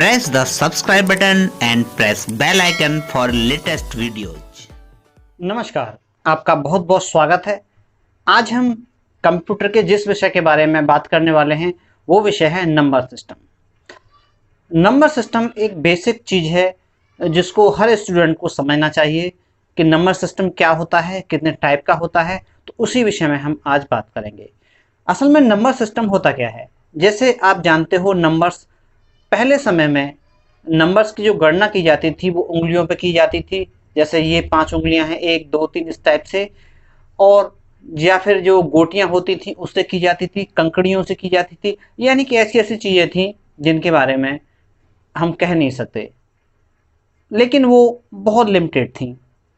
Press the subscribe button and press bell icon for latest videos. नमस्कार, आपका बहुत बहुत स्वागत है। आज हम कंप्यूटर के जिस विषय के बारे में बात करने वाले हैं वो विषय है नंबर सिस्टम। नंबर सिस्टम एक बेसिक चीज़ है जिसको हर स्टूडेंट को समझना चाहिए कि नंबर सिस्टम क्या होता है, कितने टाइप का होता है। तो उसी विषय में हम आज बात करेंगे। असल में नंबर सिस्टम होता क्या है, जैसे आप जानते हो नंबर्स पहले समय में नंबर्स की जो गणना की जाती थी वो उंगलियों पे की जाती थी। जैसे ये 5 उंगलियां हैं, 1 2 3 इस टाइप से, और या फिर जो गोटियां होती थी उससे की जाती थी, कंकड़ियों से की जाती थी। यानी कि ऐसी ऐसी चीज़ें थी जिनके बारे में हम कह नहीं सकते, लेकिन वो बहुत लिमिटेड थी,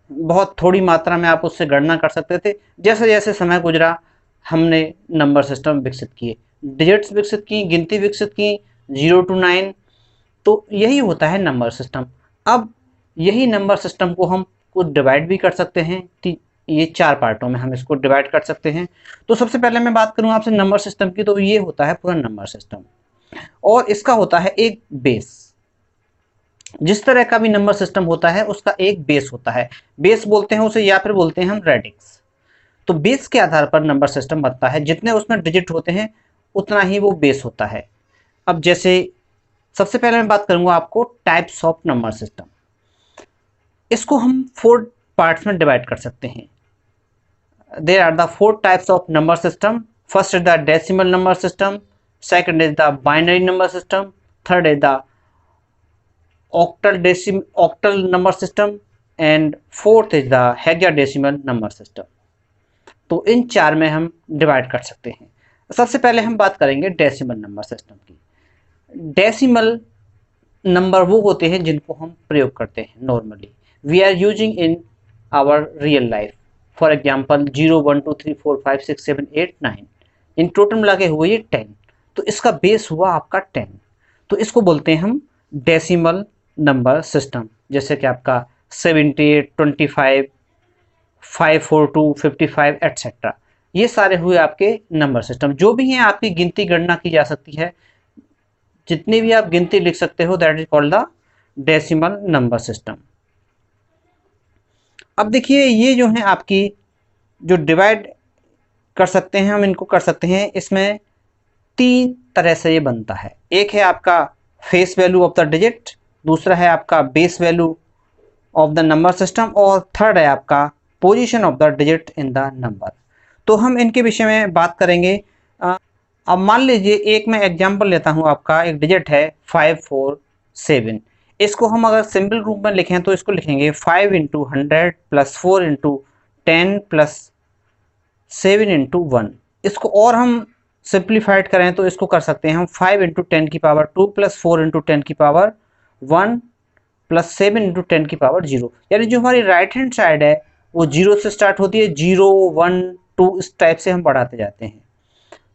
बहुत थोड़ी मात्रा में आप उससे गणना कर सकते थे। जैसे जैसे समय गुजरा हमने नंबर सिस्टम विकसित किए, डिजिट्स विकसित की, गिनती विकसित की, 0 to 9। तो यही होता है नंबर सिस्टम। अब यही नंबर सिस्टम को हम कुछ डिवाइड भी कर सकते हैं। ये 4 पार्टों में हम इसको डिवाइड कर सकते हैं। तो सबसे पहले मैं बात करूं आपसे नंबर सिस्टम की, तो ये होता है पूरा नंबर सिस्टम, और इसका होता है एक बेस। जिस तरह का भी नंबर सिस्टम होता है उसका एक बेस होता है, बेस बोलते हैं उसे, या फिर बोलते हैं हम रेडिक्स। तो बेस के आधार पर नंबर सिस्टम बनता है, जितने उसमें डिजिट होते हैं उतना ही वो बेस होता है। अब जैसे सबसे पहले मैं बात करूंगा आपको टाइप्स ऑफ नंबर सिस्टम। इसको हम 4 पार्ट्स में डिवाइड कर सकते हैं। There are the 4 types of number system. First is the decimal number system, second is the binary number system, third is the octal number system, and fourth is the hexadecimal number system. तो इन 4 में हम divide कर सकते हैं। सबसे पहले हम बात करेंगे डेसिमल नंबर सिस्टम की। डेसिमल नंबर वो होते हैं जिनको हम प्रयोग करते हैं normally, we are using in our real life. For example 0 1 2 3 4 5 6 7 8 9, in total मिला के हुए ये 10। तो इसका बेस हुआ आपका 10। तो इसको बोलते हैं हम डेसिमल नंबर सिस्टम। जैसे कि आपका 78 25 542 55 एट्सेट्रा, ये सारे हुए आपके नंबर सिस्टम। जो भी हैं आपकी गिनती गणना की जा सकती है, जितनी भी आप गिनती लिख सकते हो, that is called the decimal number system. अब देखिए ये जो है आपकी जो डिवाइड कर सकते हैं हम, इनको कर सकते हैं इसमें 3 तरह से ये बनता है। एक है आपका face value of the digit, दूसरा है आपका base value of the number system, और थर्ड है आपका position of the digit in the number. तो हम इनके विषय में बात करेंगे। अब मान लीजिए एक मैं एग्जांपल लेता हूं, आपका एक डिजिट है 547। इसको हम अगर सिंपल रूप में लिखें तो इसको लिखेंगे 5 into 100 plus 4 into 10 plus 7 into 1। इसको और हम सिंप्लीफाइड करें तो इसको कर सकते हैं हम 5 इंटू 10 की पावर 2 प्लस 4 इंटू 10 की पावर 1 प्लस 7 इंटू 10 की पावर 0। यानी जो हमारी राइट हैंड साइड है वो 0 से स्टार्ट होती है, 0 1 2 इस टाइप से हम बढ़ाते जाते हैं।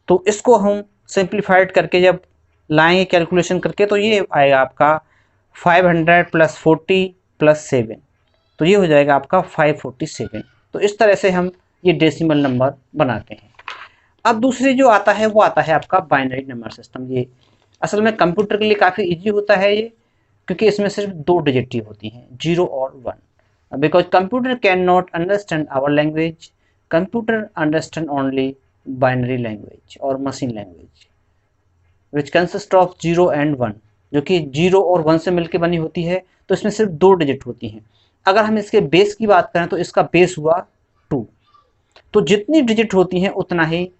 तो इसको हम सिंप्लीफाइड करके जब लाएंगे कैलकुलेशन करके, तो ये आएगा आपका 500 प्लस 40 प्लस 7, तो ये हो जाएगा आपका 547। तो इस तरह से हम ये डेसिमल नंबर बनाते हैं। अब दूसरी जो आता है वो आता है आपका बाइनरी नंबर सिस्टम। ये असल में कंप्यूटर के लिए काफ़ी इजी होता है ये, क्योंकि इसमें सिर्फ 2 डिजिट ही होती हैं, 0 और 1। Because computer can not understand our language, computer understand only binary language और machine language which consist of 0 and 1, जो कि 0 और 1 से मिलकर बनी होती है। तो इसमें सिर्फ 2 डिजिट होती हैं। अगर हम इसके बेस की बात करें तो इसका बेस हुआ 2। तो जितनी डिजिट होती हैं उतना ही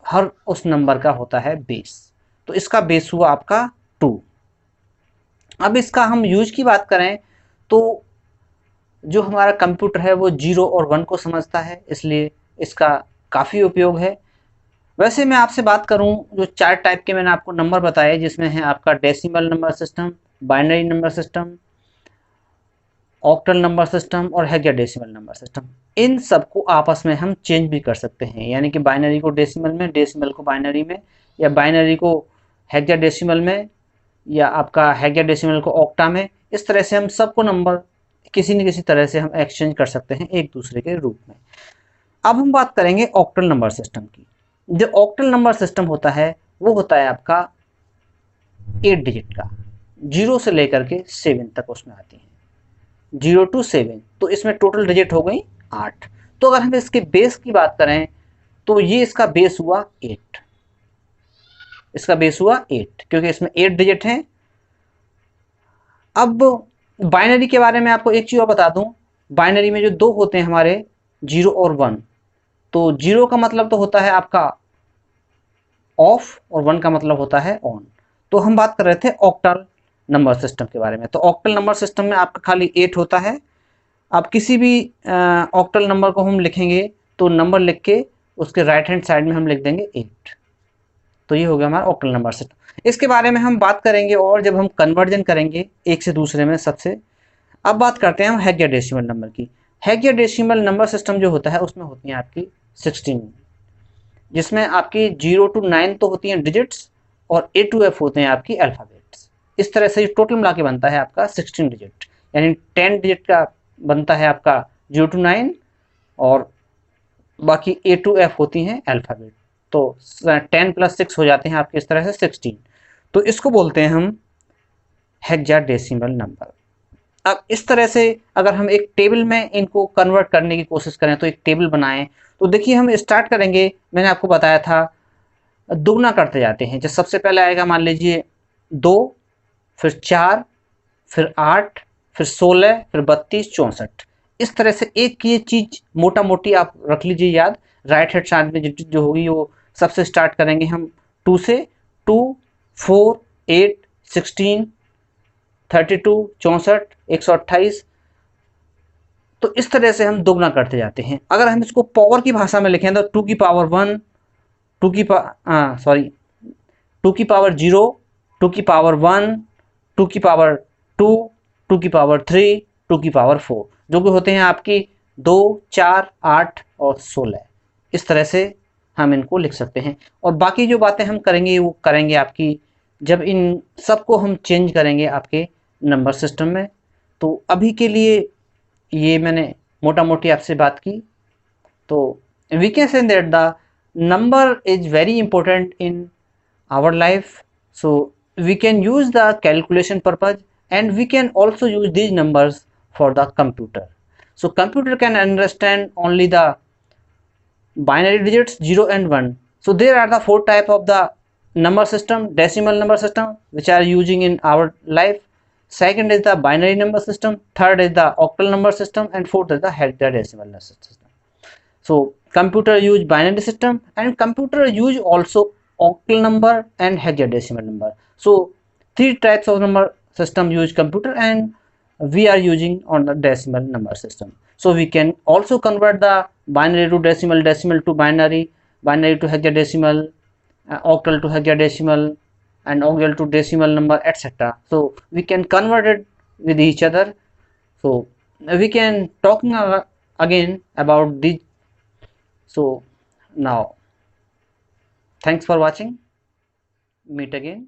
हर उस नंबर का होता है बेस। तो इसका बेस हुआ आपका 2। अब इसका हम यूज की बात करें तो जो हमारा कंप्यूटर है वो 0 और 1 को समझता है, इसलिए इसका काफ़ी उपयोग है। वैसे मैं आपसे बात करूं, जो 4 टाइप के मैंने आपको नंबर बताए, जिसमें है आपका decimal number system, binary number system, octal number system और हेक्साडेसिमल नंबर सिस्टम। इन सबको आपस में हम चेंज भी कर सकते हैं, यानी कि बाइनरी को डेसिमल में, डेसिमल को बाइनरी में, या बाइनरी को हेक्साडेसिमल में, या आपका हेक्साडेसिमल को ऑक्टा में। इस तरह से हम सबको नंबर किसी न किसी तरह से हम एक्सचेंज कर सकते हैं एक दूसरे के रूप में। अब हम बात करेंगे ऑक्टल नंबर सिस्टम की। जो ऑक्टल नंबर सिस्टम होता है वो होता है आपका 8 डिजिट का। 0 से लेकर के 7 तक उसमें आती हैं, 0 to 7। तो इसमें टोटल डिजिट हो गई 8। तो अगर हम इसके बेस की बात करें तो ये इसका बेस हुआ 8, इसका बेस हुआ 8 क्योंकि इसमें 8 डिजिट हैं। अब बाइनरी के बारे में आपको एक चीज़ और बता दूं, बाइनरी में जो दो होते हैं हमारे 0 और 1, तो 0 का मतलब तो होता है आपका ऑफ और 1 का मतलब होता है ऑन। तो हम बात कर रहे थे ऑक्टल नंबर सिस्टम के बारे में। तो ऑक्टल नंबर सिस्टम में आपका खाली 8 होता है। आप किसी भी ऑक्टल नंबर को हम लिखेंगे तो नंबर लिख के उसके राइट हैंड साइड में हम लिख देंगे 8। तो ये हो गया हमारा ऑक्टल नंबर सिस्टम। इसके बारे में हम बात करेंगे और जब हम कन्वर्जन करेंगे एक से दूसरे में सबसे। अब बात करते हैं हम हेक्साडेसिमल नंबर की। हेक्साडेसिमल नंबर सिस्टम जो होता है उसमें होती हैं आपकी 16, जिसमें आपकी 0 to 9 तो होती हैं डिजिट्स और A to F होते हैं आपकी अल्फ़ाबेट्स। इस तरह से टोटल मिला के बनता है आपका 16 डिजिट, यानी 10 डिजिट का बनता है आपका 0 to 9 और बाकी A to F होती हैं अल्फ़ाबेट। तो 10 + 6 हो जाते हैं आपके इस तरह से 16। तो इसको बोलते हैं हम हेक्साडेसिमल नंबर। अब इस तरह से अगर हम एक टेबल में इनको कन्वर्ट करने की कोशिश करें तो एक टेबल बनाएं तो देखिए हम स्टार्ट करेंगे, मैंने आपको बताया था दुगना करते जाते हैं। जब सबसे पहले आएगा मान लीजिए 2, फिर 4, फिर 8, फिर 16, फिर 32, 64। इस तरह से एक ये चीज़ मोटा मोटी आप रख लीजिए याद। राइट हैंड साइड में जो होगी वो सबसे स्टार्ट करेंगे हम 2 से। 2, 4, 8, 16, 32, 64, 128। तो इस तरह से हम दोगुना करते जाते हैं। अगर हम इसको पावर की भाषा में लिखें तो 2 की पावर 1, 2 की 2 की पावर 0, 2 की पावर 1, 2 की पावर 2, 2 की पावर 3, 2 की पावर 4, जो कि होते हैं आपकी 2, 4, 8 और 16। इस तरह से हम इनको लिख सकते हैं। और बाकी जो बातें हम करेंगे वो करेंगे आपकी जब इन सबको हम चेंज करेंगे आपके नंबर सिस्टम में। तो अभी के लिए ये मैंने मोटा मोटी आपसे बात की। तो we can say that the number is very important in our life, so we can use the calculation purpose and we can also use these numbers for the computer. So computer can understand only the binary digits 0 and 1. So there are the 4 type of the number system, decimal number system, which are using in our life. Second is the binary number system, third is the octal number system, and fourth is the hexadecimal number system. So computer use binary system and computer use also octal number and hexadecimal number. So 3 types of number system use computer and we are using on the decimal number system. So we can also convert the binary to decimal, decimal to binary, binary to hexadecimal, octal to hexadecimal, and octal to decimal number, etc. So we can convert it with each other. So we can talking again about these. So now thanks for watching, meet again.